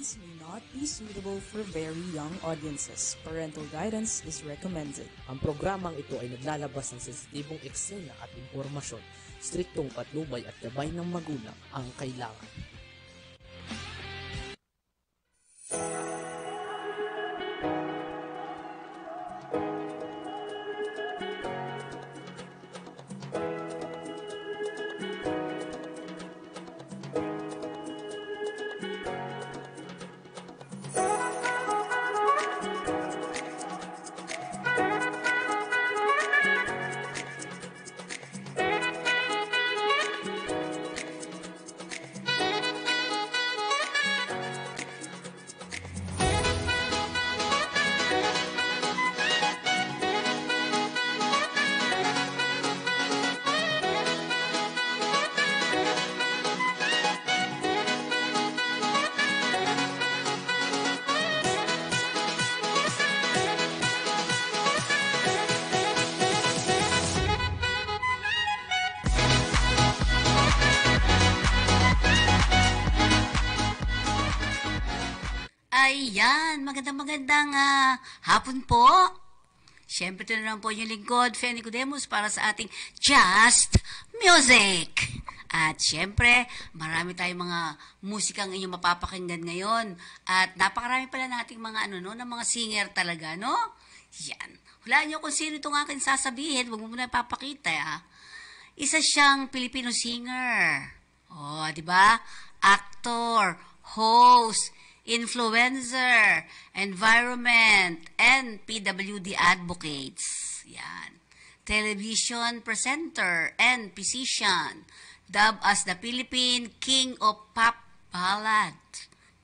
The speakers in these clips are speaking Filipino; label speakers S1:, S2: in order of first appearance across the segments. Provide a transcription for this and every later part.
S1: programs may not be suitable for very young audiences. Parental guidance is recommended.
S2: Ang programang ito ay naglalabas ng sensitibong eksena at impormasyon. Striktong patnubay at gabay ng magulang ang kailangan.
S3: Ayan, magandang hapon po. Siyempre, ito na naman po yung lingkod, Fenny Cudemus, para sa ating Just Music. At siyempre, marami tayong mga musikang inyong mapapakinggan ngayon. At napakarami pala nating mga ng mga singer talaga, no? Yan. Hulaan nyo kung sino itong akin sasabihin. Huwag mo muna ipapakita, ha? Isa siyang Filipino singer. Oh, di ba? Actor, host, influencer, environment, and PWD advocates. Yan. Television presenter and musician. Dubbed as the Philippine King of Pop Ballad.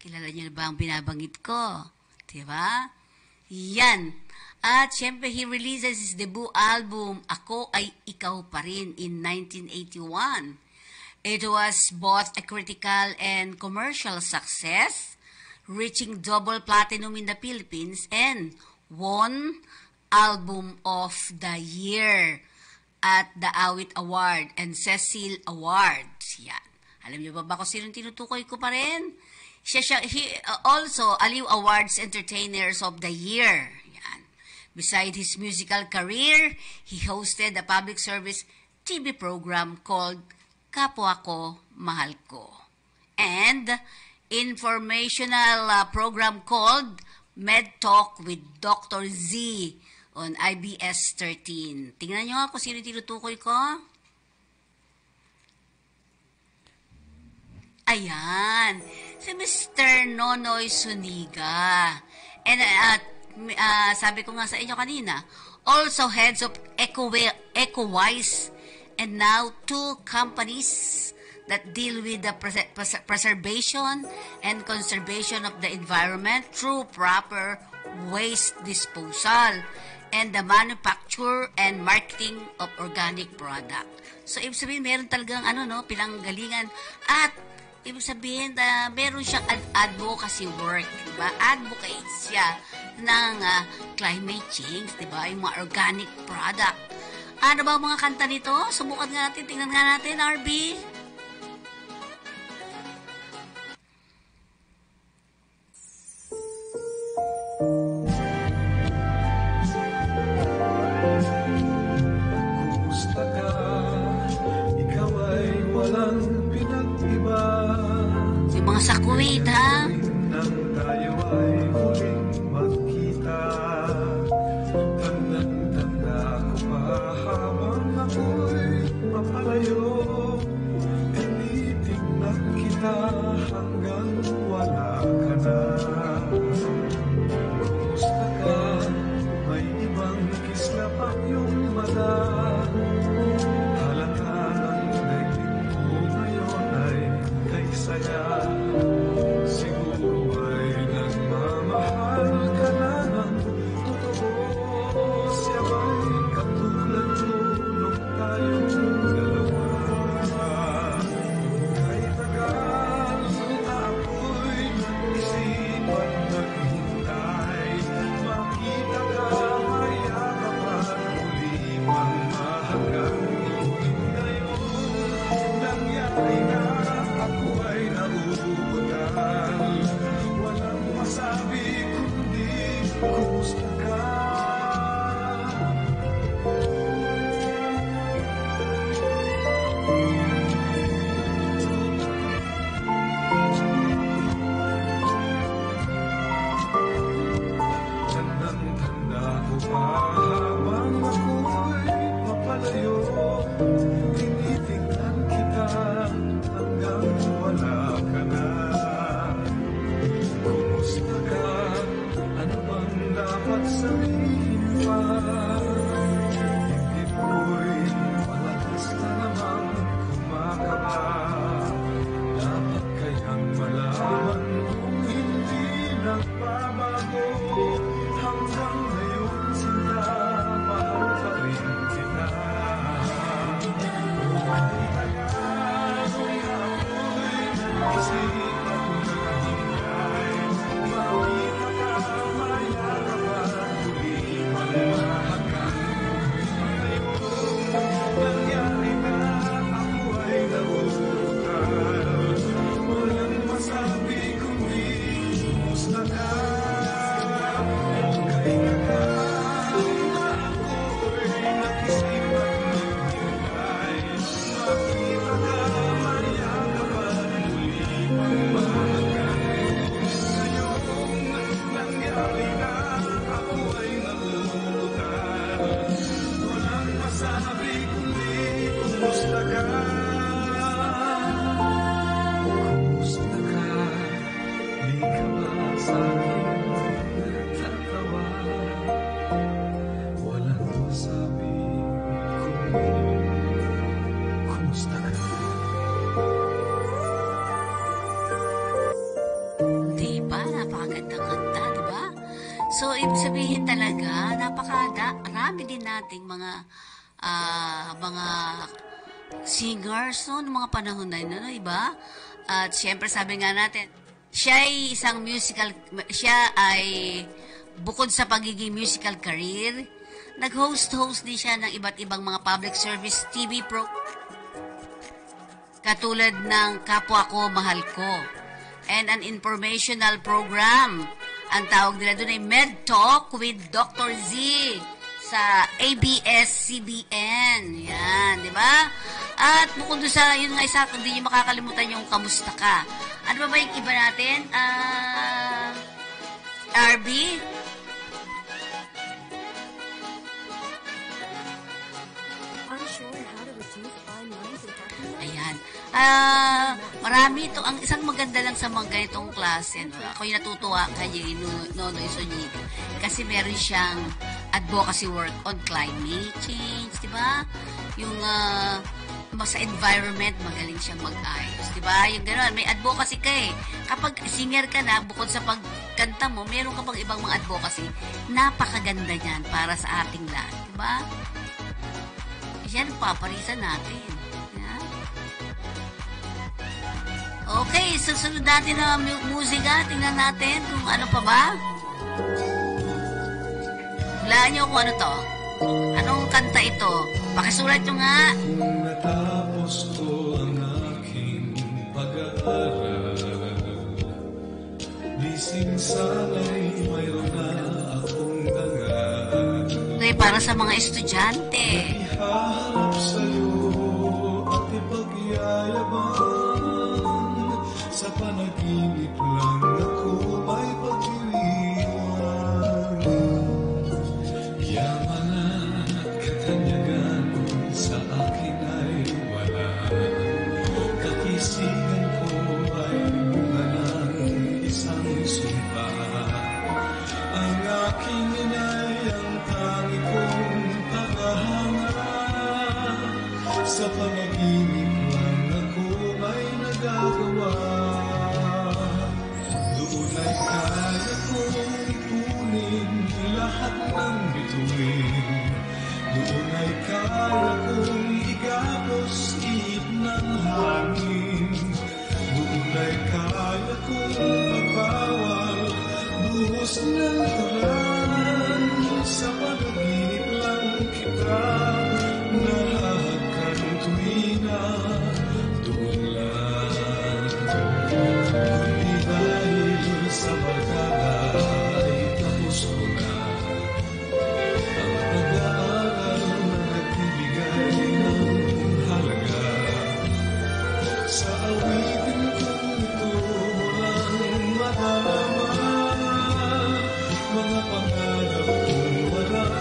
S3: Kilala niyo na ba ang binabanggit ko? Diba? Yan. At syempre, he releases his debut album, Ako Ay Ikaw Pa Rin, in 1981. It was both a critical and commercial success, reaching double platinum in the Philippines and won Album of the Year at the Awit Award and Cecil Award. Yan. Alam niyo ba kung sino tinutukoy ko pa rin? He also Aliw Awards Entertainers of the Year. Yan. Beside his musical career, he hosted a public service TV program called Kapwa Ko, Mahal Ko. And informational program called Med Talk with Dr. Z on IBS 13. Tingnan nyo nga kung sino tinutukoy ko. Ayan, si Mr. Nonoy Suniga. And sabi ko nga sa inyo kanina, also heads of EcoWise and now 2 companies that deal with the preservation and conservation of the environment through proper waste disposal and the manufacture and marketing of organic product. So, ibig sabihin, meron talagang pinanggalingan at ibig sabihin, meron siyang advocacy work, diba? Advocate siya ng climate change, diba? Yung mga organic product. Ano ba ang mga kanta nito? Subukan nga natin, tingnan nga natin, RB. Yung mga sakuwid, ha?
S4: Nang tayo ay huling magkita, tandang-tanda ko pa habang ako'y mapalayo. Habang ako'y papalayo, tinitingnan kita hanggang wala ka na. Kumusta ka? Ano bang dapat sabihin pa? Hindi ko'y malakas na namang kumakaba. Dapat kayang malaman kung hindi nagbabago. Hanggang ngayon sinta, mahal pa rin kita. Ay tagal nung ako'y nagising at naghihintay. Makita ka, mayakap at muli magmahagkan. Ngayon, nangyari na, ako ay nabubutal. Walang masabi kundi kumusta ka. Okay na ka, na ako'y nagising at naghihintay. Makita ka, mayakap at muli magmahagkan. Ngayon, nangyari na, ako ay nabubutal. Walang masabi kundi kumusta ka. Kumusta ka? Di ka ba sa akin nagtatawa? Walang masabi kundi kumusta ka.
S3: Diba? Napakagandang kanta, diba? So, ibig sabihin talaga, marami din nating mga singers, no, noong mga panahon na yun, no, iba? At syempre, sabi nga natin, siya ay bukod sa pagiging musical career, nag-host din siya ng iba't ibang mga public service TV katulad ng Kapwa Ko, Mahal Ko, and an informational program. Ang tawag nila doon ay Med Talk with Dr. Z sa ABS-CBN. Yan, di ba? At bukod doon sa, yun nga isa, hindi nyo makakalimutan yung Kamusta Ka. Ano ba yung iba natin? RB? Ayan. Marami ito. Ang isang maganda lang sa mga ganitong klase. No? Ako yung natutuwa kay Nonoy Zuniga. Kasi meron siyang advocacy work on climate change, di ba? Yung sa environment, magaling siyang mag-ayos, di ba? Yung gano'n, may advocacy ka eh. Kapag singer ka na, bukod sa pagkanta mo, meron ka pang ibang mga advocacy. Napakaganda niyan para sa ating lahat, di ba? Yan, paparisan natin. Yan. Okay, susunod natin na musika. Tingnan natin kung ano pa ba. Hulaan nyo kung ano to. Anong kanta ito? Pakisulat nyo nga.
S4: Kung natapos ko ang aking pag-aaral, bising sana'y mayroon na akong dangal.
S3: Okay, para sa mga estudyante.
S4: Ihaharap sa'yo at ipagyayabang, sa panaginip lang ako may pag-iwan. Yaman at katanyagan sa akin ay wala. Kakisigan ko ay bunga ng isang sumpa. Ang aking inay ang tangi kong takahanga. Sa panaginip lang ako ay nagagawa. Doon ay kaya kong ipunin lahat ng bituin. Doon ay kaya kong igapos ihip ng hangin. Doon ay kaya kong magbawal buhos ng tulan. Sa panaginip lang kita nahagkan tuwina. Doon lang. Kundi dahil sa pagkala ay tapos ko na ang pag-aaral na nagbibigay ng halaga. Sa awitin kong ito walang madama, mga pangarap kong walang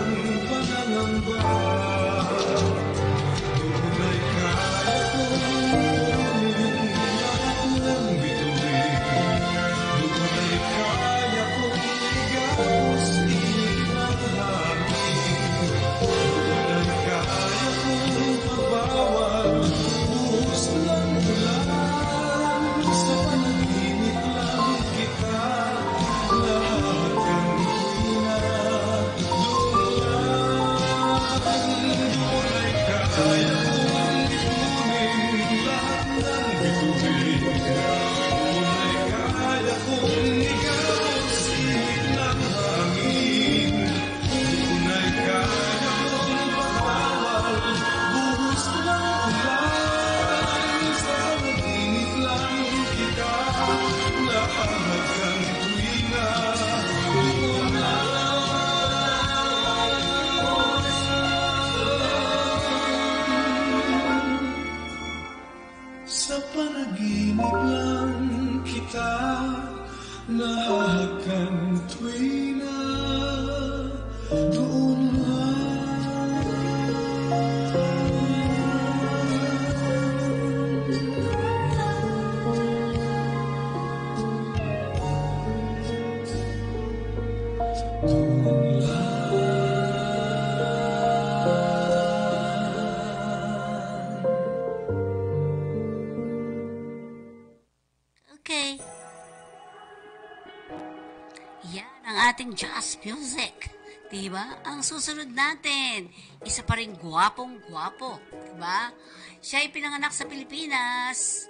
S3: ating jazz music. Diba? Ang susunod natin, isa pa rin gwapong-gwapo. Diba? Siya ay pinanganak sa Pilipinas,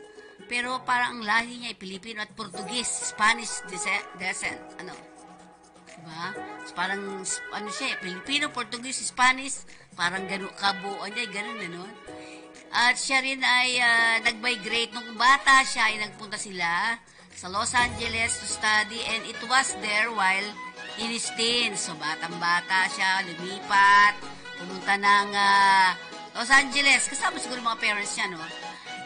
S3: pero parang ang lahi niya ay Pilipino at Portuguese, Spanish descent. Ano? Diba? So, parang, ano siya, Pilipino, Portuguese, Spanish, parang gano'n, kabuuan niya, gano'n, gano'n. At siya rin ay nag-migrate nung bata siya ay nagpunta sila sa Los Angeles to study, and it was there while in his teens. So, batang-bata siya, lumipat, pumunta ng Los Angeles. Kasama siguro mga parents niya, no?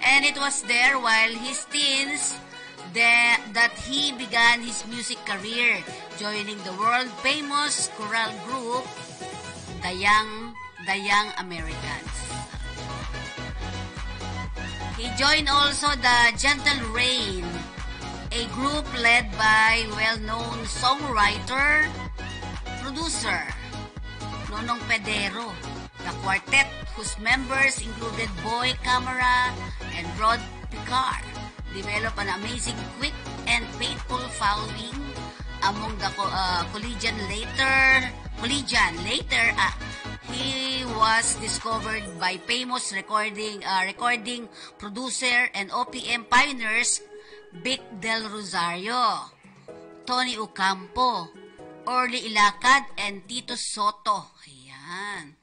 S3: And it was there while his teens that he began his music career, joining the world-famous choral group, The Young Americans. He joined also the Gentle Rain, a group led by well-known songwriter, producer, Nonong Pedero. The quartet, whose members included Boy Camara and Rod Picard, developed an amazing, quick, and faithful following among the collegian. Later, he was discovered by famous recording producer and OPM pioneers Vic Del Rosario, Tony Ocampo, Orly Ilacad, and Tito Soto. Ayan.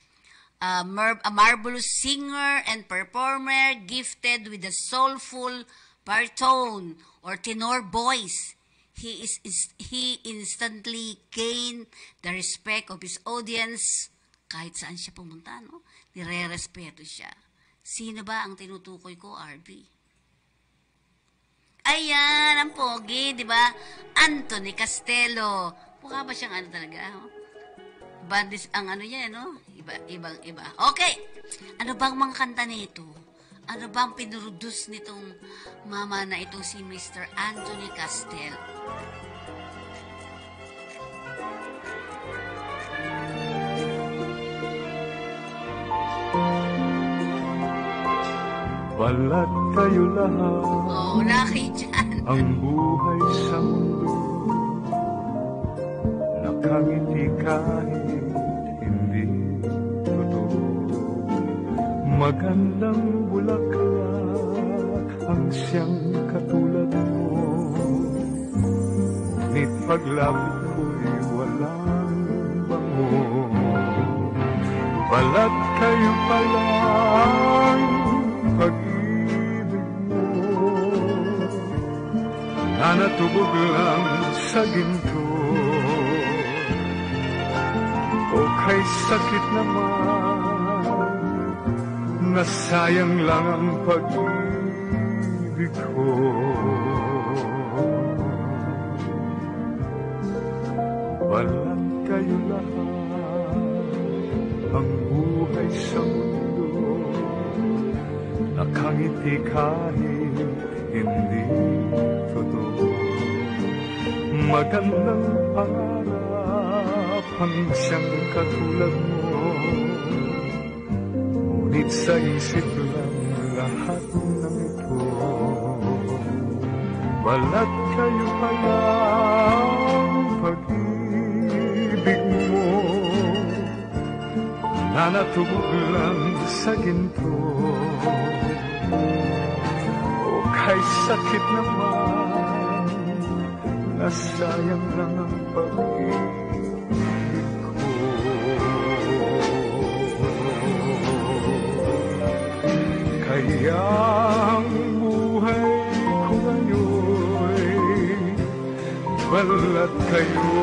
S3: A marvelous singer and performer gifted with a soulful baritone or tenor voice. He instantly gained the respect of his audience. Kahit saan siya pumunta, no? Nire-respeto siya. Sino ba ang tinutukoy ko, RB? Ayan, ang pogi, di ba? Anthony Castelo. Mukha ba siyang ano talaga, oh? Bandis ang ano niya, no? Iba. Okay. Ano bang mga kanta nito? Ano bang pinroduce nitong mama na ito si Mr. Anthony Castelo?
S4: Balat kayo lahat.
S3: Oo, laki dyan.
S4: Ang buhay sa mundo, nakangiti kahit hindi totoo. Magandang bulaklak ang siyang katulad mo, ngunit paglapit ko'y walang bango. Balat kayo palang pag-ibig mo, na natubog lang sa ginto, o kay sakit naman, nasayang lang ang pag-ibig ko. Balat kayo lahat, ang buhay sa mundo, nakangiti kahit hindi totoo. Magandang pangarap ang siyang katulad mo, ngunit sa isip lang lahat ng ito. Balat kayo palang pag-ibig mo, na natubog lang sa ginto, o kay sakit naman, nasayang lang ang pag-ibig ko. Kaya ang buhay ko ngayon'y balat kayo.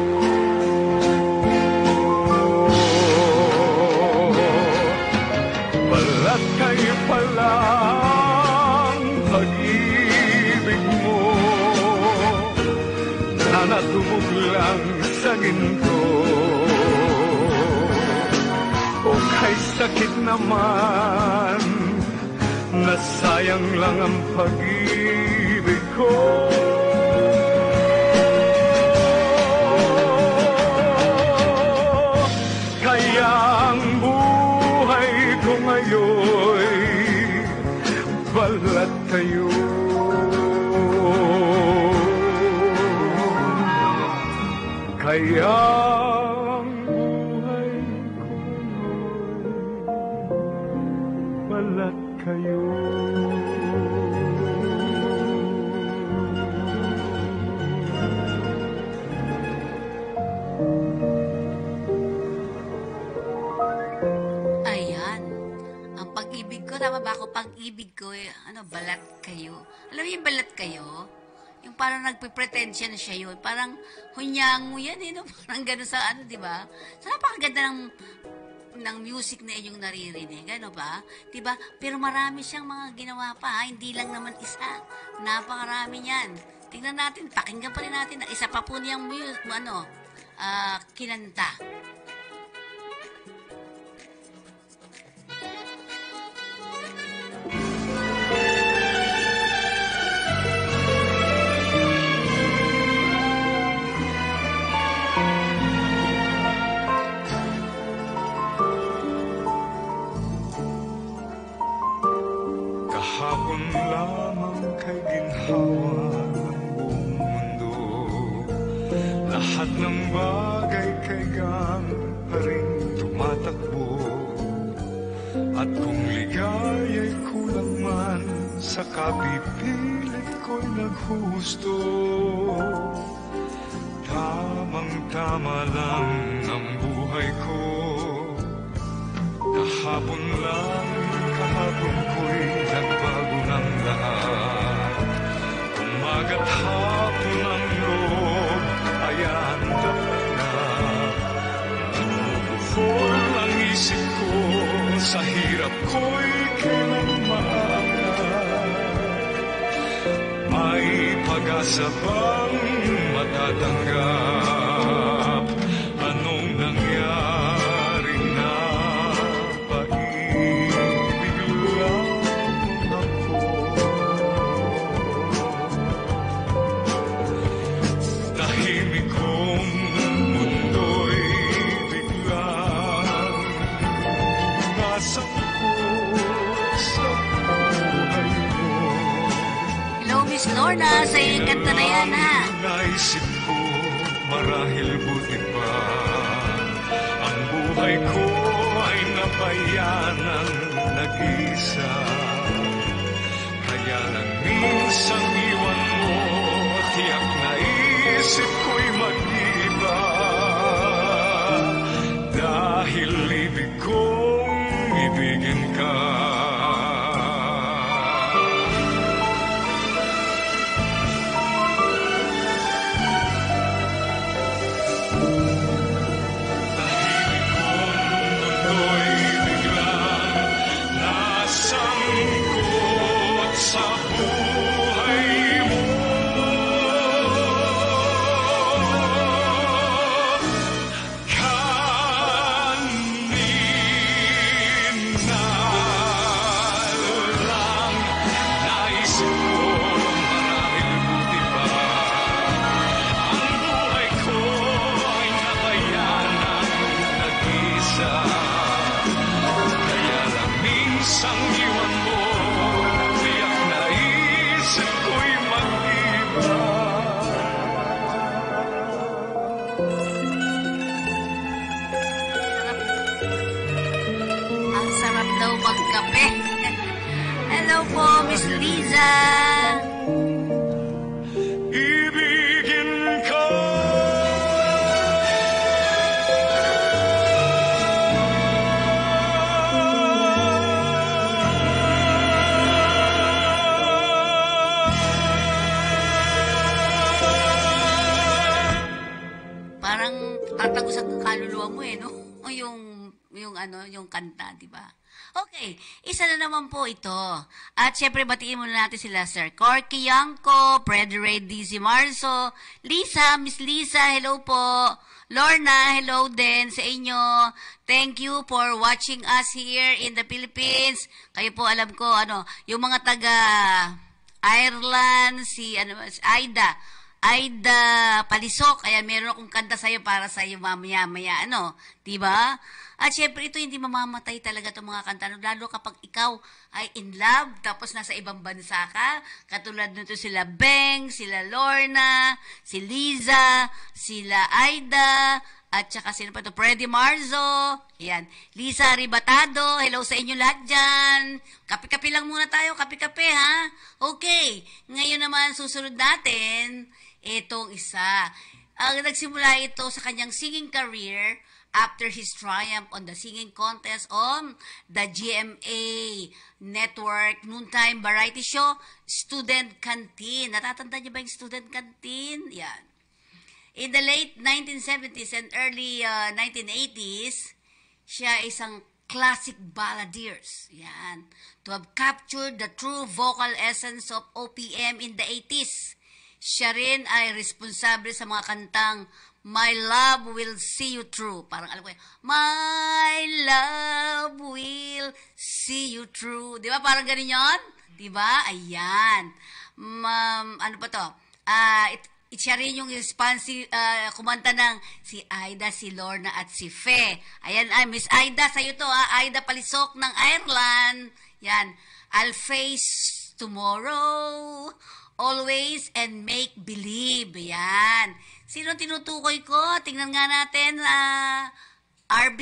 S4: Balat kayo palang pag-ibig mo, na natubog lang sa ginto, o kay sakit naman, nasayang lang ang pag-ibig ko. Kaya ang buhay ko ngayon'y balat kayo. Hayaang buhay ko'y balat kayo.
S3: Ayan. Ang pag-ibig ko, tama ba ako? Pag-ibig ko, balat kayo. Alam mo yung balat kayo? Yung parang nagpe-pretend siya na siya yun. Parang hunyango yan no? Parang gano'n sa di ba? So, napakaganda ng music na inyong naririnig, ba? Di ba? Pero marami siyang mga ginawa pa, hindi lang naman isa. Napakarami niyan. Tingnan natin, pakinggan pa rin natin na isa pa po niyang kinanta.
S4: Kahapon lamang kay ginhawa ng buong mundo. Lahat ng bagay kay gang pa rin tumatakbo. At kung ligaya'y kulang man, sa kapipilit ko'y naghusto. Tamang-tama lang ang buhay ko. Kahapon ko'y nagbago ng lahat. Umaga't hapon ang loob ay handa na. Namumukol ang isip ko, sa hirap ko'y kailan maangat. May pag-asa bang matatanggap? Anong nangyari na?
S3: Lorna, sa iyong kanta na yan, ha?
S4: Naisip ko, marahil buti pa. Ang buhay ko ay napayanang nag-isa. Kaya lang minsan iwan mo, tiyak naisip ko'y mag-iba. Dahil ibig kong ibigin ka.
S3: Hello po, Miss Liza.
S4: Ibigin ka.
S3: Parang tatagos ang kaluluwa mo no? Yung kanta, di ba? Okay, isa na naman po ito. At syempre, batiin muna natin sila, Sir Corky Yanko, Fred Ray Dizzy Marzo, Lisa, Miss Lisa, hello po. Lorna, hello din sa inyo. Thank you for watching us here in the Philippines. Kayo po, alam ko, yung mga taga Ireland, si Aida, Aida Palisok. Kaya meron akong kanta sa'yo para sa'yo mamaya-maya, ano? Diba? At syempre, ito hindi mamamatay talaga itong mga kanta. Lalo kapag ikaw ay in love, tapos nasa ibang bansa ka. Katulad nito sila Beng, sila Lorna, si Liza, sila Aida, at saka sino pa ito? Freddy Marzo. Yan. Lisa Ribatado. Hello sa inyo lahat dyan. Kape-kape lang muna tayo. Kape-kape, ha? Okay. Ngayon naman, susunod natin, itong isa. Nagsimula ito sa kanyang singing career after his triumph on the singing contest on the GMA Network, noontime variety show, Student Canteen. Natatanda niyo ba yung Student Canteen? Yan. In the late 1970s and early 1980s, siya isang classic balladeers. Yan. To have captured the true vocal essence of OPM in the 80s. Siya rin ay responsable sa mga kantang My Love Will See You Through. Parang alam ko yun. My Love Will See You Through. Di ba? Parang ganun yun? Di ba? Ayan. Ano pa to? Siya rin yung kumanta ng si Aida, si Lorna, at si Fe. Ayan, Miss Aida, sa'yo to, Aida Palisok ng Ireland. Yan. I'll face tomorrow, always, and make believe. Yan. Sino tinutukoy ko? Tingnan nga natin, RB.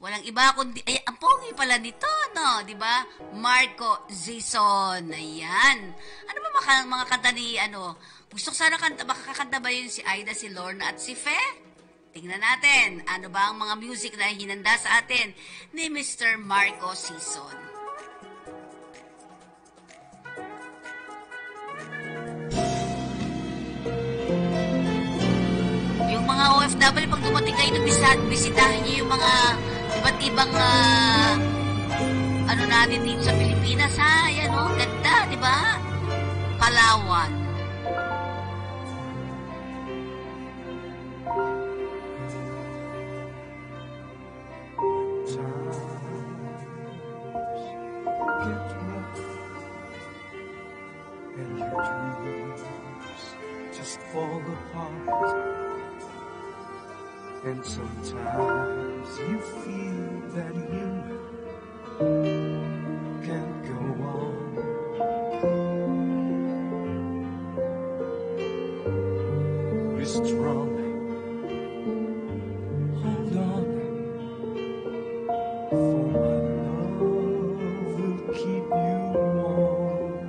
S3: Walang iba kundi, ang pogi pala nito, no? Di ba? Marco Zison. Ayan. Ano ba mga kanta ni, gusto ko sana makakanta ba yun si Aida, si Lorna, at si Fe? Tingnan natin, ano ba ang mga music na hinanda sa atin ni Mr. Marco Zison. Yung mga OFW, pag dumating kayo, bisitahin nyo yung mga iba't ibang natin dito sa Pilipinas, ha? Ayan, ganda, di ba? Palawan.
S4: And your dreams just fall apart. And sometimes you feel that you can't go on. Be strong, hold on, for my love will keep you warm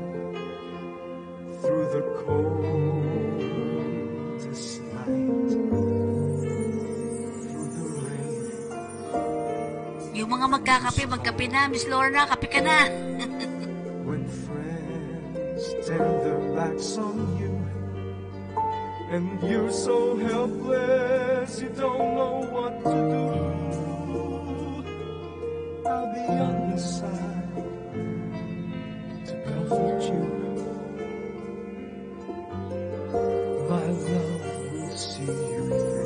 S4: through the coldest night, through the rain.
S3: Yung mga magkape na, Miss Lorna, kape ka na.
S4: When friends turn their backs on you, and you're so helpless, you don't know what to do, I'll be on your side to comfort you. My love will see you through.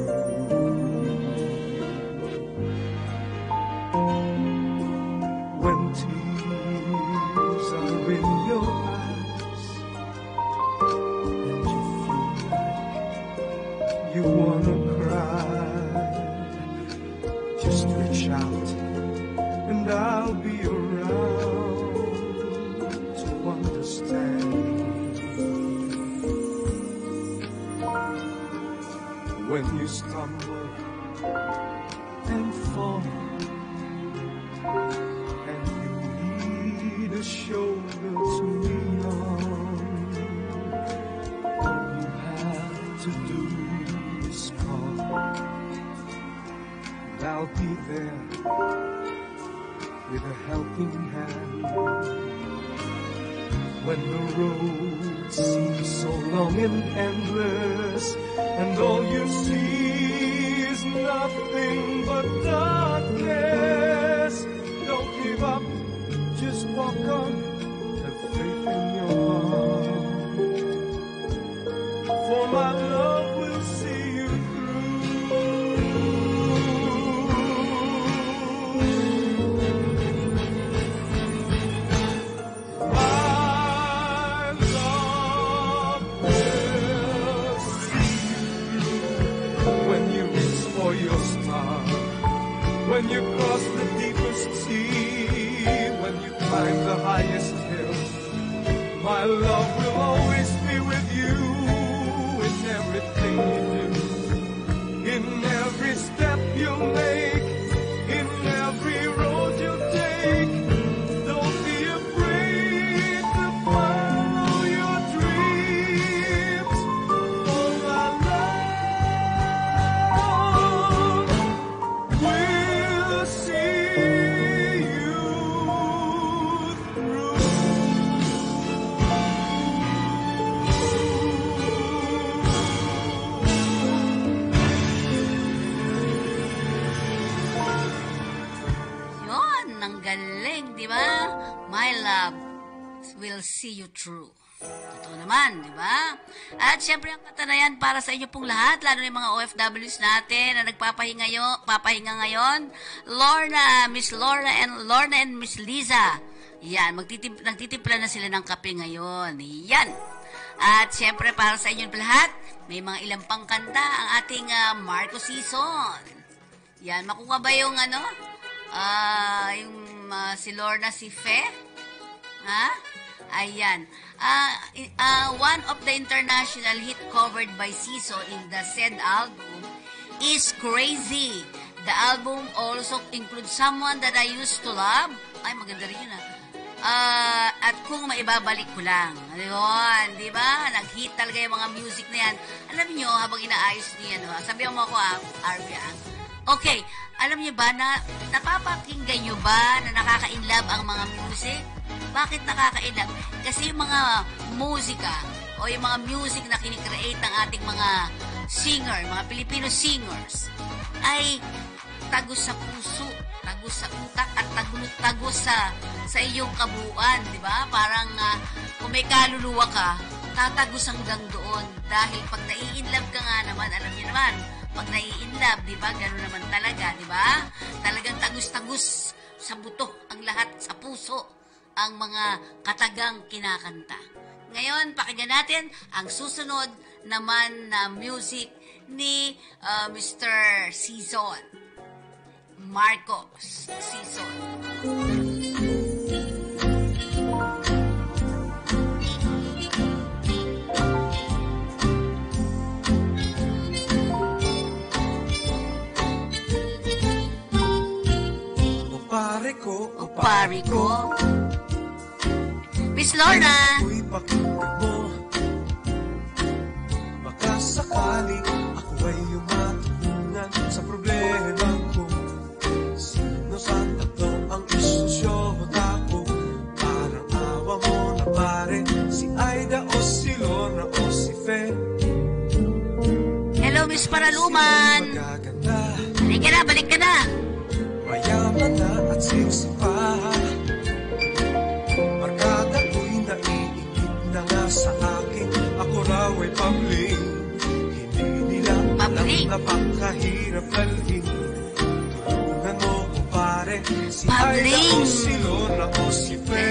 S4: When tears are in your eyes and you feel like you wanna cry, just reach out and I'll be around to understand. When you stumble and fall and you need a shoulder to lean on, all you have to do is call, and I'll be there with a helping hand. When the road seems so long and endless, and all you see is nothing but darkness, don't give up, just walk on, have faith in your heart, for my love will see you through. My love will the deepest sea, when you climb the highest hill, my love will always be with you in everything you do, in every step you make, in every road you take. Don't be afraid to follow your dreams, for my love will see you through.
S3: Yon, ang galing, di ba? My love will see you through. Totoo naman, di ba? At syempre ang kanta na yan para sa inyo pong lahat, lalo na yung mga OFWs natin na papahinga ngayon. Miss Lorna and Miss Liza. Yan, nagtitimpla na sila ng kape ngayon. Yan. At syempre para sa inyo lahat, may mga ilang pang kanta ang ating Marco season. Yan, makuha ba yung si Lorna, si Fe? Ha? Ayan. One of the international hit covered by Season in the said album is Crazy. The album also includes Someone That I Used to Love. Ay, maganda rin yun at Kung Maibabalik Ko Lang. Ayun, di ba? Nag-hit talaga yung mga music na yan. Alam niyo, habang inaayos niyan, sabihan mo ako, Arvia. Okay, alam niyo ba na napapakinggan niyo ba na nakaka-inlove ang mga music? Bakit nakaka-inlove? Kasi yung mga musika o yung mga music na kinikreate ng ating mga singer, mga Filipino singers, ay tagos sa puso, tagos sa utak at tagos sa iyong kabuuan, di ba? Parang kung may kaluluwa ka, tatagos hanggang doon. Dahil pag nai-inlove ka nga naman, alam niyo naman, pag nai-inlove, di ba? Gano'n naman talaga, di ba? Talagang tagos-tagos sa buto ang lahat, sa puso, ang mga katagang kinakanta. Ngayon, pakinggan natin ang susunod naman na music ni Mr. Season. Marcos Season.
S4: O
S3: pare ko. Miss Lorna.
S4: Ako'y pakinggan mo. Baka sakali ako ay matutunan sa problema ko. Sino sa tatlo ang isosyota ko? Parang awa mo na pare, si Aida o si Lorna o si Fe.
S3: Hello, Miss Paraluman.
S4: Magaganda,
S3: Balik ka na.
S4: mayaman na at sexy pa. Barkada ko'y naiingit na nga sa akin. Ako raw ay pabling. Hindi nila alam
S3: Pabling?
S4: na pangkahirap dalhin. Tulungan mo ko pare, si Aida
S3: Pabling?
S4: o si Lorna o si Fe.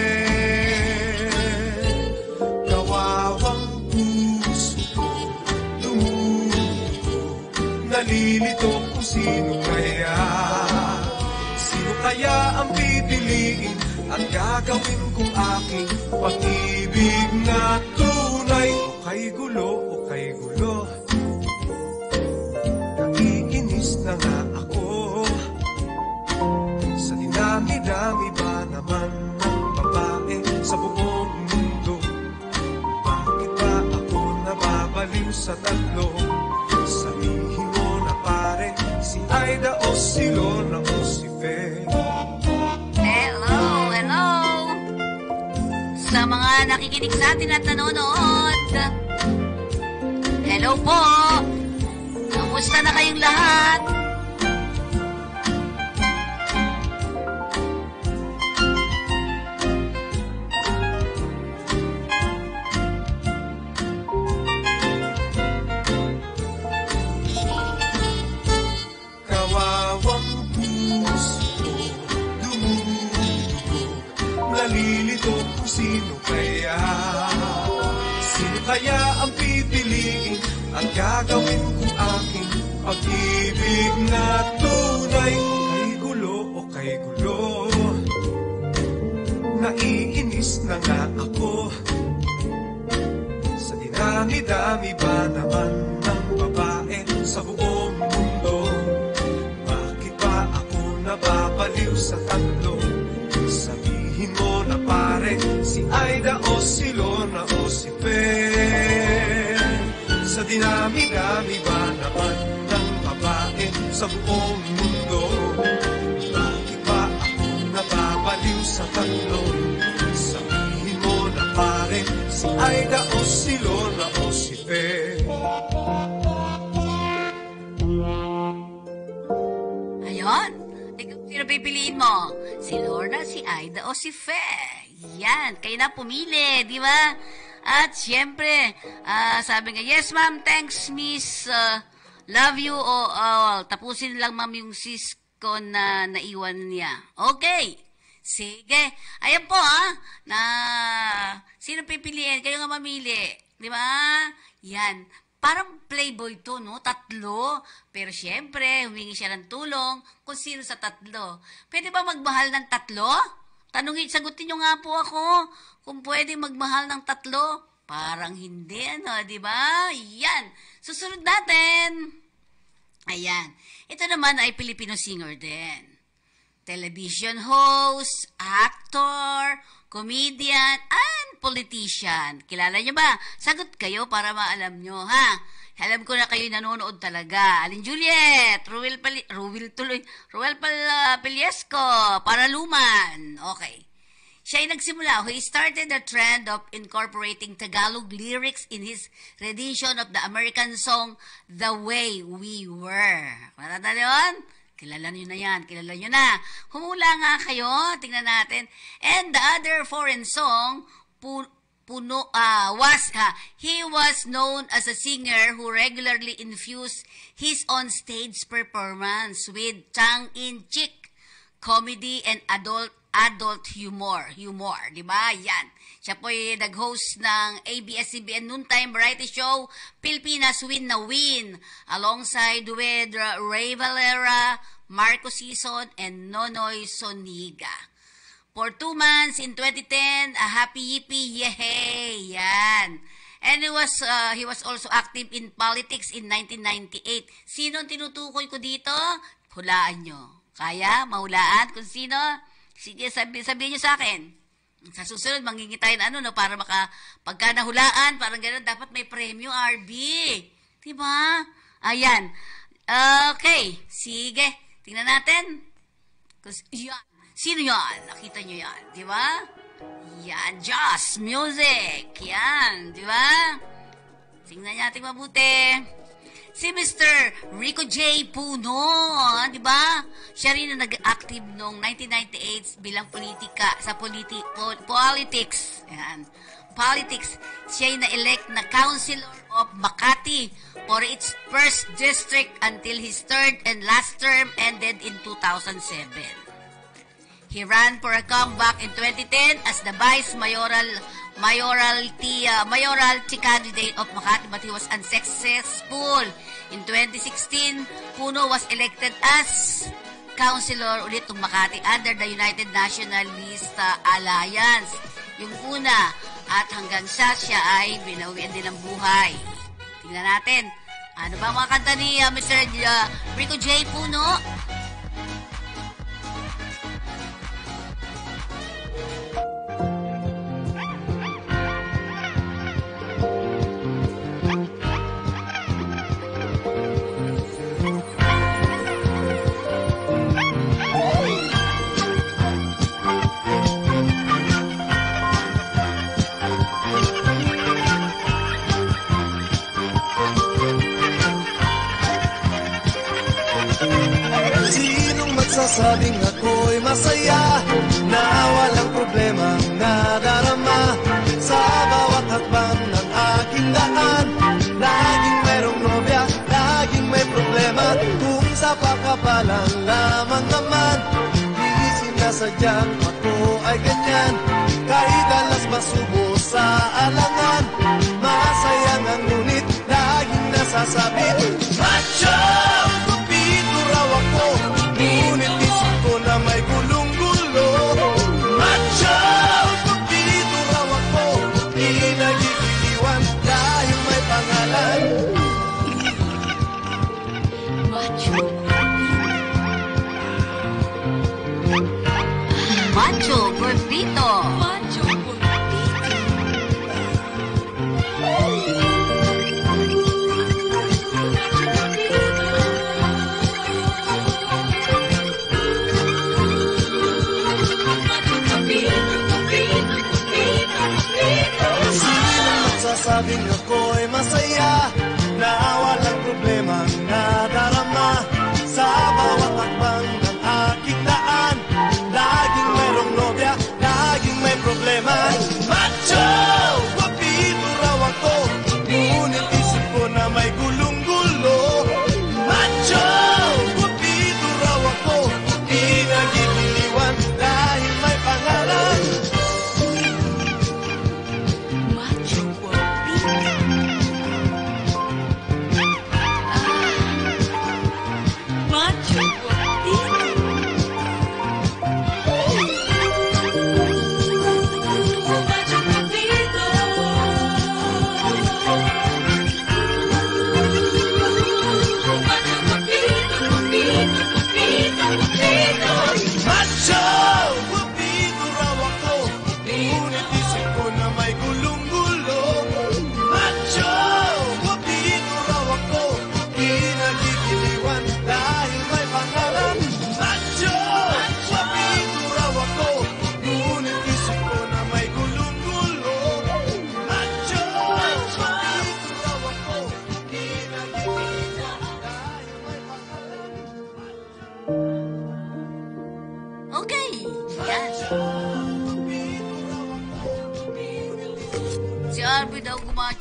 S4: Kawawang puso ko, lumuho, nalilito kung sino kaya. Sino kaya ang pipiliin at gagawin kong aking pag-ibig na tunay? O kay gulo, o kay gulo, naiinis na nga ako. Sa dinami-dami ba naman ng babae sa buong mundo? Bakit ba ako nababaliw sa tatlo? Sabihin mo na pare, si Aida o si Lorna o si Fe.
S3: Hello. Sa mga nakikinig sa atin at nanonood. Hello po. Kamusta na kayong lahat?
S4: Kawawang puso ko, dumudugo, nalilito kung sino kaya. Sino kaya ang pipiliin at gagawin kong aking pag-ibig na tunay? O kay gulo, o kay may gulo. Naiinis na nga ako sa dinami-dami ba naman ng babae sa buong mundo. Bakit ba ako nababaliw sa tatlo? Sabihin mo na pare, si Aida o si Lorna o si Fer. Sa dinami-dami ba naman ng babae sa buong mundo? Bakit ba ako nababaliw sa tatlo? Sabihin mo na pare, si Aida o si Lorna o si Fer.
S3: Ayun. Ikaw, sino pipiliin mo? Si Lorna, si Aida, o si Fe? Yan, kayo na pumili, di ba? At syempre, sabi nga, yes ma'am, thanks miss, love you, tapusin lang ma'am yung sis ko na naiwan niya. Okay, sige. Ayan po na sino pipiliin? Kayo nga mamili, di ba? Yan. Parang playboy to, no? Tatlo. Pero syempre, humingi siya ng tulong kung sino sa tatlo. Pwede ba magmahal ng tatlo? Sagutin nyo nga po ako kung pwede magmahal ng tatlo. Parang hindi, di ba? Yan. Susunod natin. Ayan. Ito naman ay Filipino singer din. Television host, actor, comedian, and politician. Kilala nyo ba? Sagot kayo para maalam nyo, ha? Alam ko na kayo nanonood talaga. Alin Juliet, Ruel Paliesco, Paraluman. Okay. Siya ay nagsimula. He started the trend of incorporating Tagalog lyrics in his rendition of the American song The Way We Were. Marata yun? Kilala nyo na yan. Kilala nyo na. Humula nga kayo. Tingnan natin. And the other foreign song, he was known as a singer who regularly infused his on-stage performance with tongue-in-cheek comedy and adult humor, di ba? Yan. Siya po ay nag-host ng ABS-CBN noontime variety show Pilipinas Win na Win alongside with Ray Valera, Marco Sison, and Nonoy Soniga. For 2 months in 2010, a happy yippee, yehey, yan. And he was also active in politics in 1998. Sino ang tinutukoy ko dito? Hulaan nyo. Kaya? Mahulaan kung sino? Sige, sabihin nyo sa akin. Sa susunod, mangingi tayo na para pagka nahulaan, parang gano'n, dapat may premyo, RB. Diba? Ayan. Okay. Sige. Tingnan natin. Yan. Sino yan? Nakita nyo yan. Diba? Yan. Just Music. Yan. Diba? Tingnan natin mabuti. Si Mr. Rico J. Puno, di ba? Siya rin na nag-active noong 1998 bilang politics. Ayan. Politics. Siya ay na-elect na Councilor of Makati for its first district until his third and last term ended in 2007. He ran for a comeback in 2010 as the vice mayoralty candidate of Makati, but he was unsuccessful. In 2016, Puno was elected as councilor ulit ng Makati under the United Nationalist Alliance. Yung una, at hanggang siya ay binawian din ng buhay. Tingnan natin, ano ba mga kanta ni Mr. Rico J. Puno?
S4: Sasabing ako'y masaya na walang problema nadarama sa bawat hakbang ng aking daan. Laging merong nobya, laging may problema. Kung sa pakapalang lamang naman, di sinasadyang ako ay ganyan. Kahit alas masubo sa alangan, masayang ang ngunit laging nasasabit. Macho! Kupito raw ako, ngunit isip ko na may gulo.
S3: Macho Gordito.
S1: Macho Gordito.
S5: Sabing ako'y masaya na walang problema nadarama sa bawat akbang ng aking daan. Laging mayroong nobya, laging may problema. Macho! Guwapito raw ako, ngunit isip ko na may gulong-gulo. Macho! Guwapito raw ako, di nagigiliwan dahil may pangalan.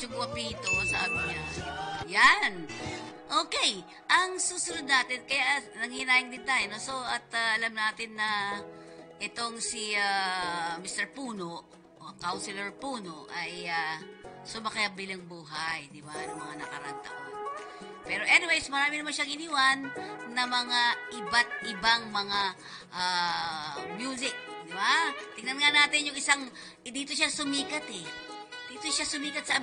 S3: Guwapito, sabi niya. Yan. Okay. Ang susunod natin, kaya nanginayang din tayo, no? So, at alam natin na itong si Mr. Puno, o Councilor Puno, ay sumakay bilang buhay, di ba, ng mga nakarang taon. Pero anyways, marami naman siyang iniwan na mga iba't ibang mga music, di ba? Tingnan nga natin yung isang, dito siya sumikat eh. Dito siya sumikat sa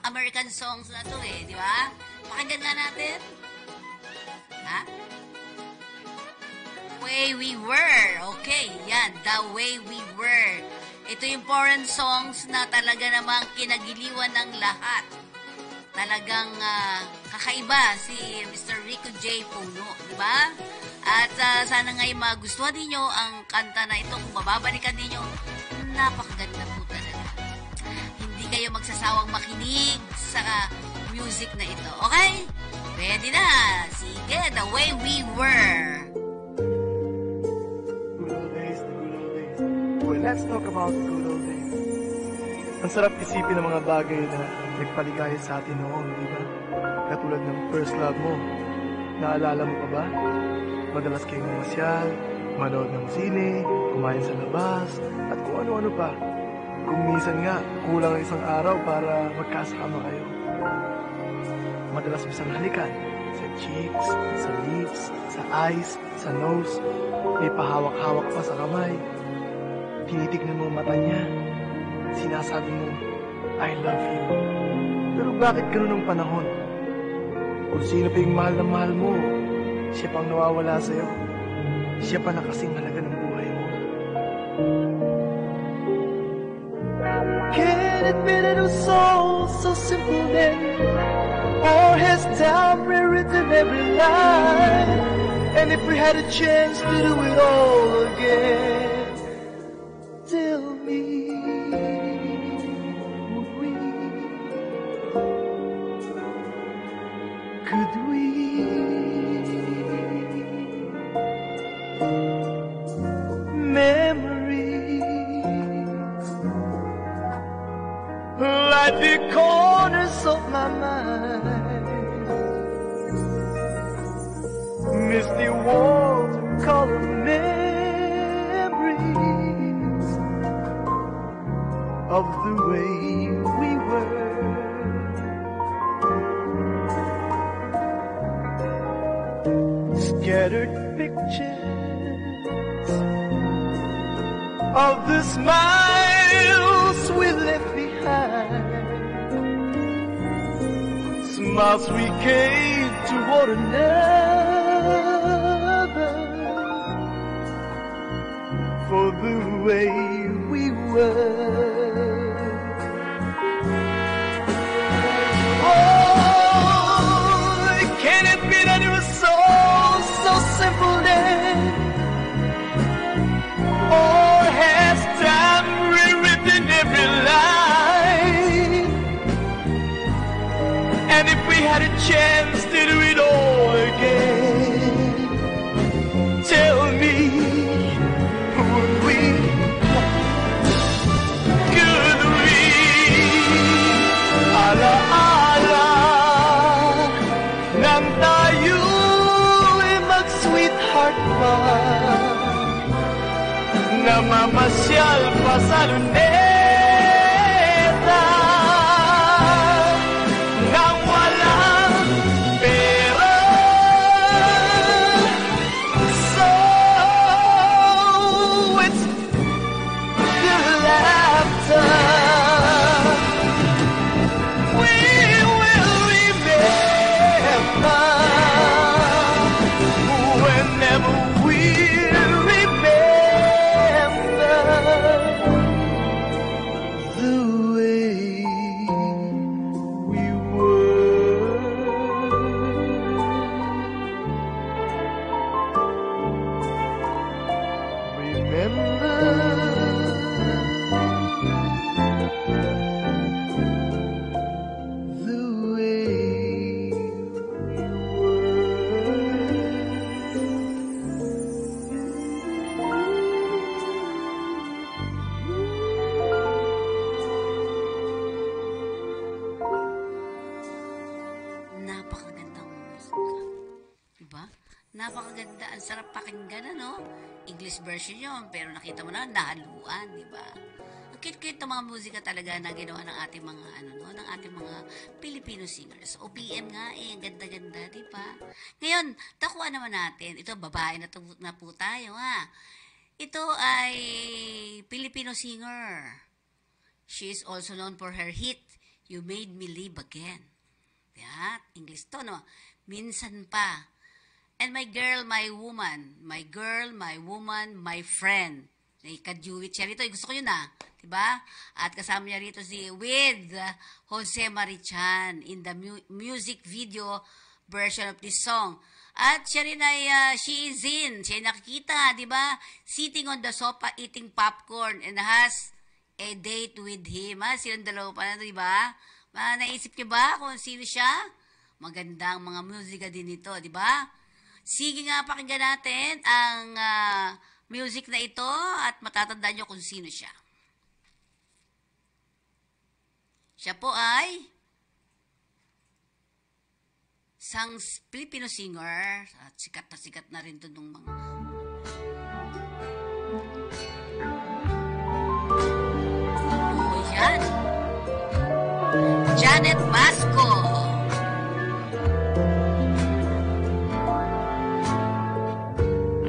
S3: American songs na to eh, di ba? Pakinggan nga natin. Ha? Way We Were. Okay, yan. The Way We Were. Ito yung foreign songs na talaga namang kinagiliwan ng lahat. Talagang kakaiba si Mr. Rico J. Puno, di ba? At sana nga'y magustuhan ninyo ang kanta na ito. Kung mababalikan ninyo, napakaganda po talaga. Hindi kayo magsasawang makinig sa music na ito. Okay? Ready na. Sige, The Way We Were.
S5: Good old days, the good old days. Boy, let's talk about the good old days. Ang sarap isipin ng mga bagay na nagpaligaya sa atin noon, di ba? Katulad ng first love mo. Naalala mo pa ba? Madalas kayong mamasyal, manood ng sine, kumain sa labas, at kung ano-ano pa. Kung minsan nga, kulang ang isang araw para magkasama kayo. Madalas mo siyang halikan sa cheeks, sa lips, sa eyes, sa nose. May pahawak-hawak pa sa kamay. Tinitignan mo ang mata niya. Sinasabi mo, I love you. Pero bakit ganun ang panahon? Kung sino pa yung mahal na mahal mo, siya pang nawawala sa'yo. Siya pa na kasing halaga ng buhay mo. Can it be that it was so simple then? Or has time rewritten every line? And if we had a chance to do it all again, tell me, would we? Could we? Memories like the corners of my mind, misty walls of color memories of the way we were. Scattered pictures of the smiles we left behind, smiles we gave to one another for the way we were. Oh, can it be that it was so simple then? Or has time rewritten every line? And if we had a chance to do it all again, tell me, would we? Could we? Ala-ala nang tayo'y mag-sweetheart pa, namamasyal pa sa luneta nang walang pera. So it's the laughter we will remember whenever we remember the way we were. Remember the way we
S3: Napakagandang musika. Diba? Napakaganda. Ang sarap pakinggan, ano? English version yun, pero nakita mo na, nahaluan, diba? Ang cute-cute ng mga musika talaga na ginawa ng ating mga, ng ating mga Filipino singers. OPM nga ang ganda-ganda, diba? Ngayon, takuan naman natin. Ito, babae na po tayo, ha? Ito ay Filipino singer. She is also known for her hit, You Made Me Live Again. Yeah, English to, no? Minsan pa. And my girl, my woman. My girl, my woman, my friend. Kaduit siya rito. Gusto ko yun, diba? At kasama niya rito with Jose Marichan in the music video version of this song. At siya rin ay, she is in. Siya nakikita, diba? Sitting on the sofa, eating popcorn and has a date with him. Silang dalawa pa na, diba? Naisip niyo ba kung sino siya? Magandang mga musika din ito, di ba? Sige nga, pakinggan natin ang music na ito at matatandaan niyo kung sino siya. Siya po ay isang Filipino singer at sikat na rin ito ng mga yan. Janet Basco.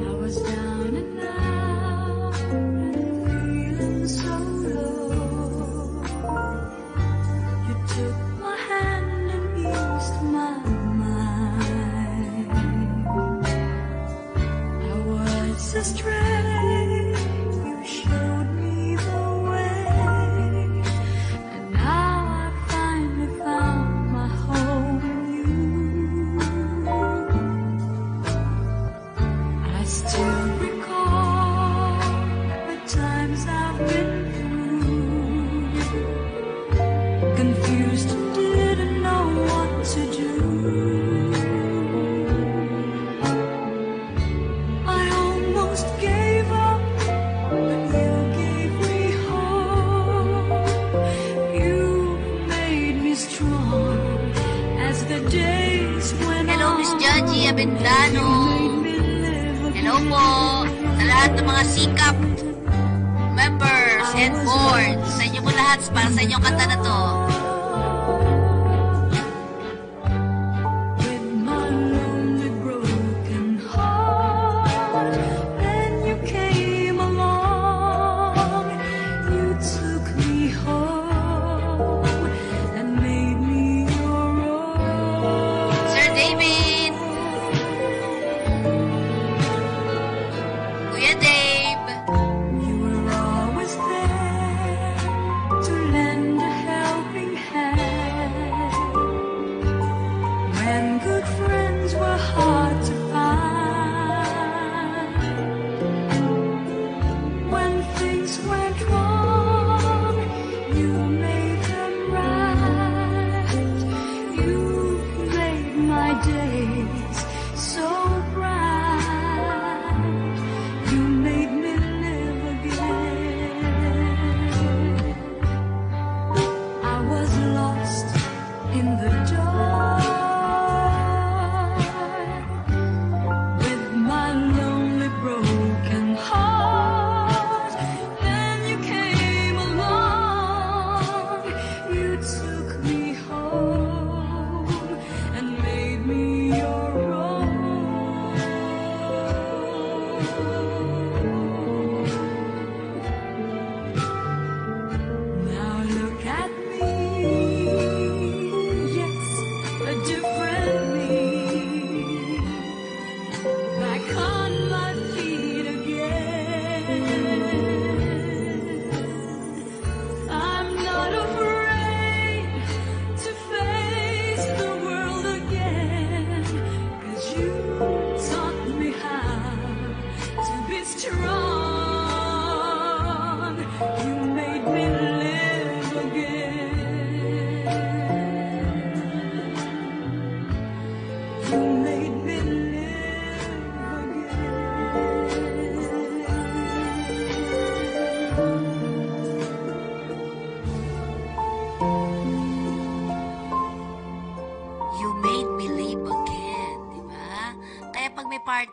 S6: I was down and out and feeling so low. You took my hand and eased my mind. I was astray. You showed me the way. And now I finally found my home in you. I still recall the times I've been through. Confused and didn't know what to do. I almost gave up, but you gave me hope. You made me strong as the days went on.
S3: Hello, Miss Jaji Abendano.
S6: Made me live
S3: Hello po sa lahat ng mga sikap members and boards. Sa inyo po lahat, para sa inyong kanta na to.
S6: with my lonely broken heart. Then you came along, you took me home and made me your own.
S3: Sir David. Kuya Dave.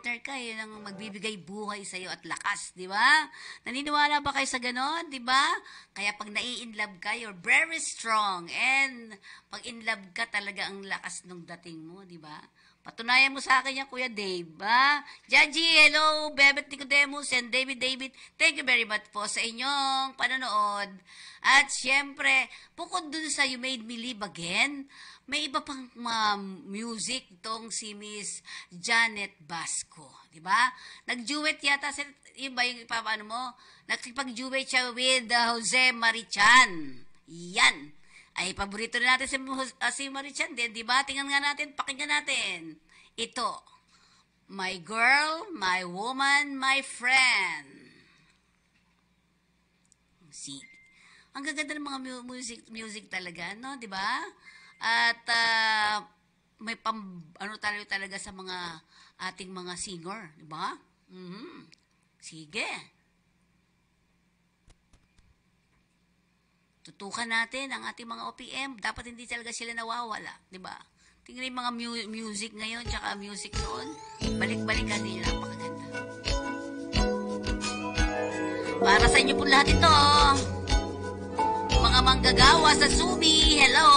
S3: partner ka, yun ang magbibigay buhay sa'yo at lakas, di ba? Naniniwala ba kayo sa ganon, di ba? Kaya pag nai-inlove ka, you're very strong. And pag inlove ka, talaga ang lakas ng dating mo, di ba? Patunayan mo sa akin yan, Kuya Dave, ha? Jaji, hello, Bebet Nicodemus and David. Thank you very much po sa inyong panonood. At syempre, bukod dun sa You Made Me Live Again, may iba pang music tong si Miss Janet Basco, di ba? Nag-duet yata, yun ba yung paano mo? Nagpag-duet siya with Jose Marichan. Yan. Ay, paborito na natin si Marichan din, di ba? Tingnan nga natin, pakinggan natin. Ito, My Girl, My Woman, My Friend. See? Ang gaganda ng mga music talaga, no? Di ba? At may talaga sa mga ating mga singer, di ba? Sige. Tutukan natin ang ating mga OPM. Dapat hindi talaga sila nawawala, di ba? Tingnan yung mga music ngayon tsaka music noon. Balik-balikan din, napakaganda. Para sa inyo po lahat ito, mga manggagawa sa Sumi, hello!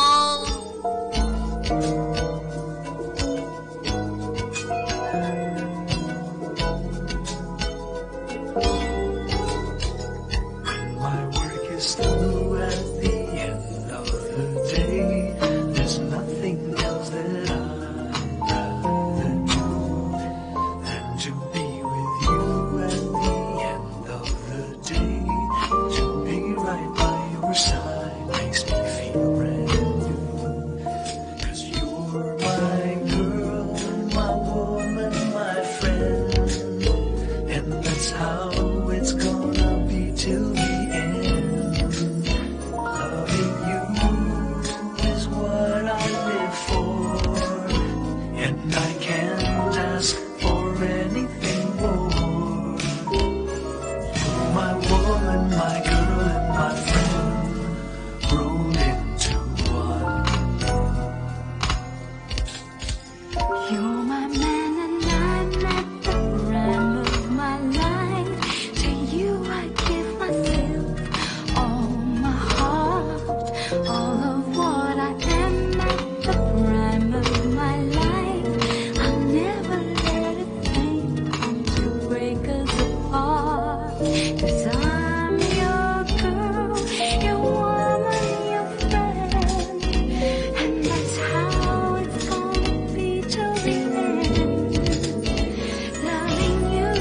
S4: My work is through at the end of the day. There's nothing else that I'd rather do than to be with you at the end of the day. To be right by your side makes me feel brand new. 'Cause you're my girl, my woman, my friend. And that's how it's gonna be till the end. Loving you is what I live for, and I can't ask for anything more. You're my woman, my girl, and my friend, rolled into one.
S6: You're my man and I'm at the prime of my life. To you I give myself, all my heart, all of what I am at the prime of my life. I'll never let a thing come to break us apart. 'Cause I'm your girl, your woman, your friend. And that's how it's gonna be till the end. Loving you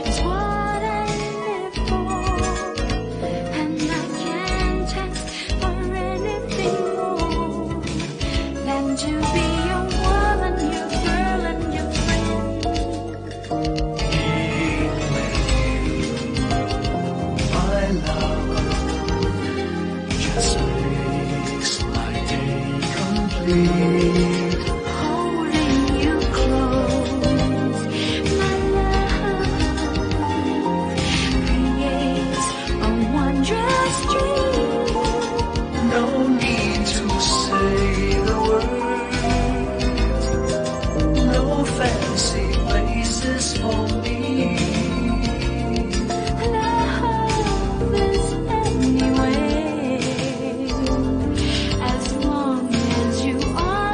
S6: is what I live for, and I can't ask for anything more than to be your woman, your girl, and your friend.
S4: My love just makes my day complete.
S6: Holding you close, my love creates a wondrous dream.
S4: No need to say the words, no fancy places for me.
S6: Love is anyway, as long as you are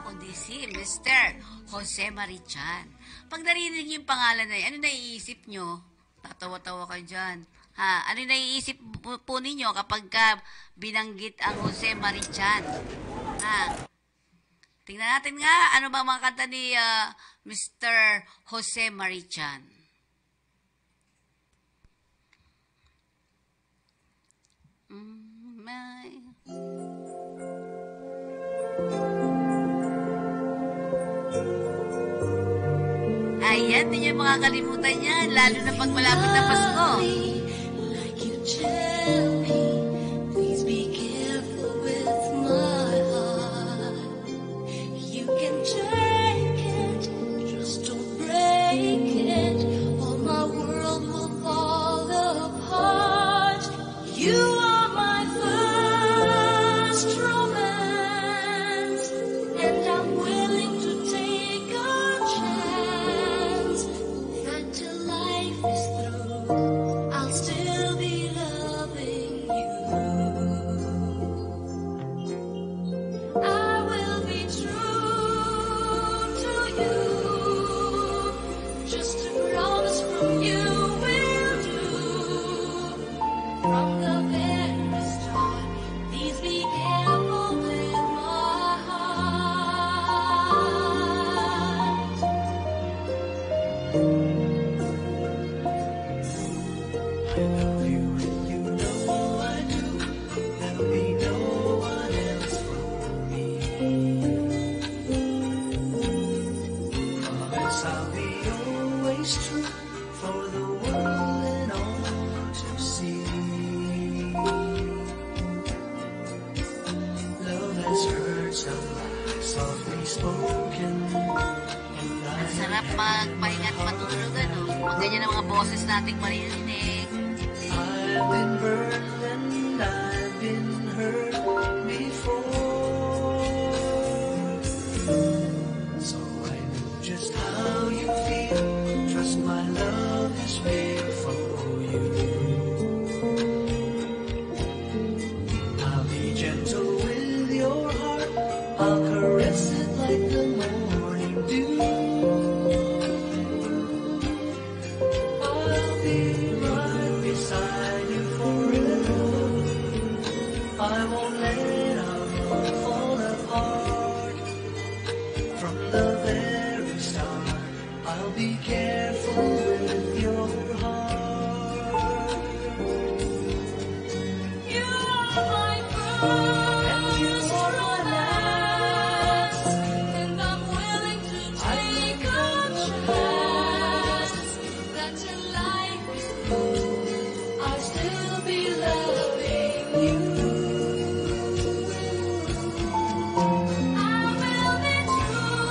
S3: kundi si Mr. Jose Marichan. Pag narinig niyo yung pangalan na yan, ano naiisip nyo? Tatawa-tawa kayo dyan. Ha, ano naiisip po ninyo kapag binanggit ang Jose Marichan? Ha? Tingnan natin nga, ano ba mga kanta ni Mr. Jose Marichan? Ayan, hindi niyo makakalimutan yan, lalo na pag malapit na Pasko.
S6: Like you tell me, please be careful with my heart. You can take it, just don't break it, or my world will fall apart. You are my first romance, and I'm willing to take a chance that till life is through, I'll still be loving you. I will be true to you, just a promise from you will do. From the very start, please be careful with my heart.
S4: I love you and you know I do. There'll be no one else for me. Promise I'll be always true for the world and all to see. Love has heard some lies softly spoken, and
S3: Ang sarap magpahinga at matulog, ano? Pag ganyan ang mga boses nating maririnig.
S4: I've been burned and I've been hurt before, so I know just how you feel. Trust my love is made for you. I'll be gentle with your heart. I'll caress it like the morning dew. I'll be right beside you forever. I won't let our love fall apart. From the very start, I'll be careful with your heart.
S6: You are my first romance, and I'm willing to take a chance that till life is through, I'll still be loving you. I will be true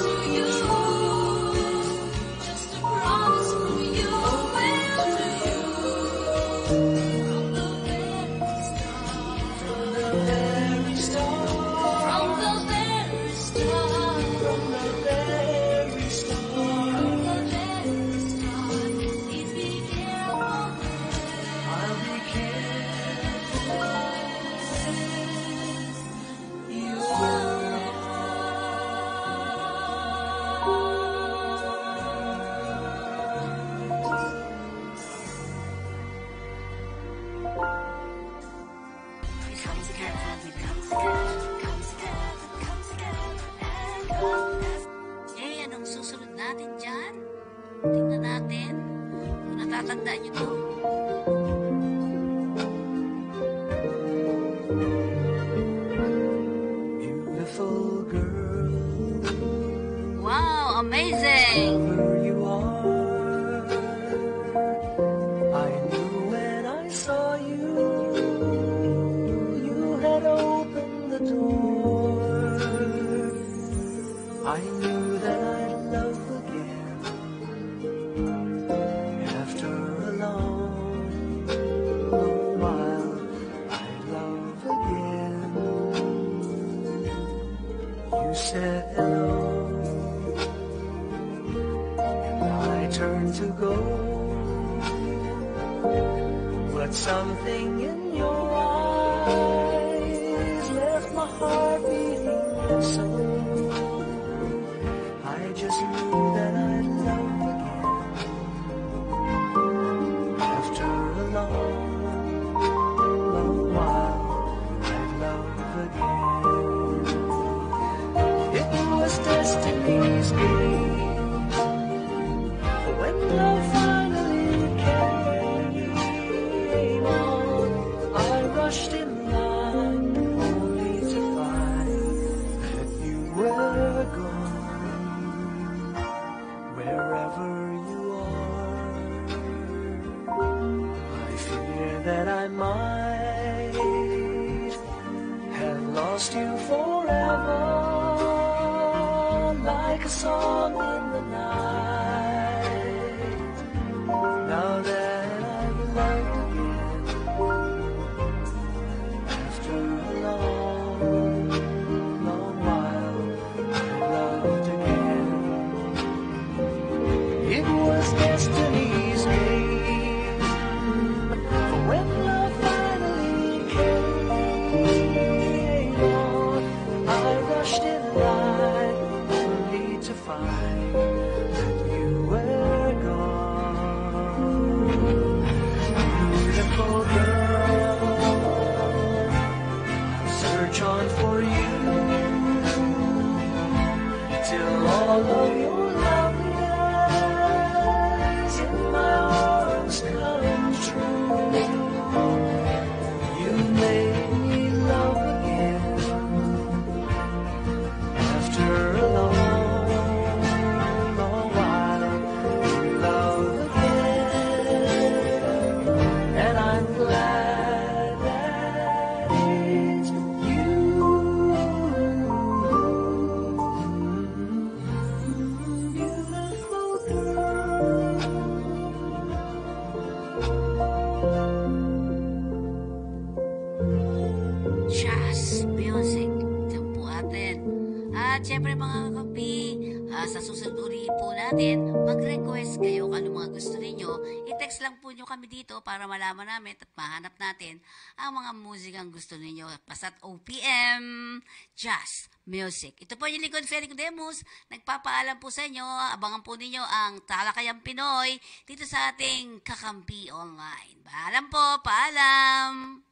S6: to you, just a promise from you will do. From the very start,
S4: From the very start,
S6: from the very start,
S4: from the very start,
S6: from the very start, please be careful.
S4: I'll be careful with your
S3: Comes careful with Eh, anong susunod natin dyan? Tingnan natin. Kung natatandaan nyo to.
S4: beautiful girl.
S3: Wow, amazing!
S4: Wherever you are, I knew when I saw you, you had opened the door. I knew that I'd love again after a long, long while. I'd love again. You said hello, and I turned to go, but something in your eyes left my heart beating so
S7: destiny's game. For when love finally came on, I rushed in line only to find that you were gone. Wherever you are, I fear that I might have lost you forever, like a song in the night. Now that I'm loved again, after a long, long while, I've loved again. It was destiny's game, for when love finally came on, I rushed in line only to find that you were gone. Beautiful girl, I'll search on for you till all of your loveliness in my arms come true. You made me love again after a long, long while. We love again, and I'm glad that it's you. Beautiful girl.
S3: Jazz music. Ito po atin. At syempre mga kapi, sa susunod uli po natin, mag-request kayo kung ano mga gusto ninyo. I-text lang po nyo kami dito para malaman namin at mahanap natin ang mga musikang gusto ninyo. Pasat OPM, Jazz Music. Ito po yung lingkod, Felico Demus. Nagpapaalam po sa inyo. Abangan po ninyo ang Talakayang Pinoy dito sa ating Kakampi Online. Paalam po, paalam!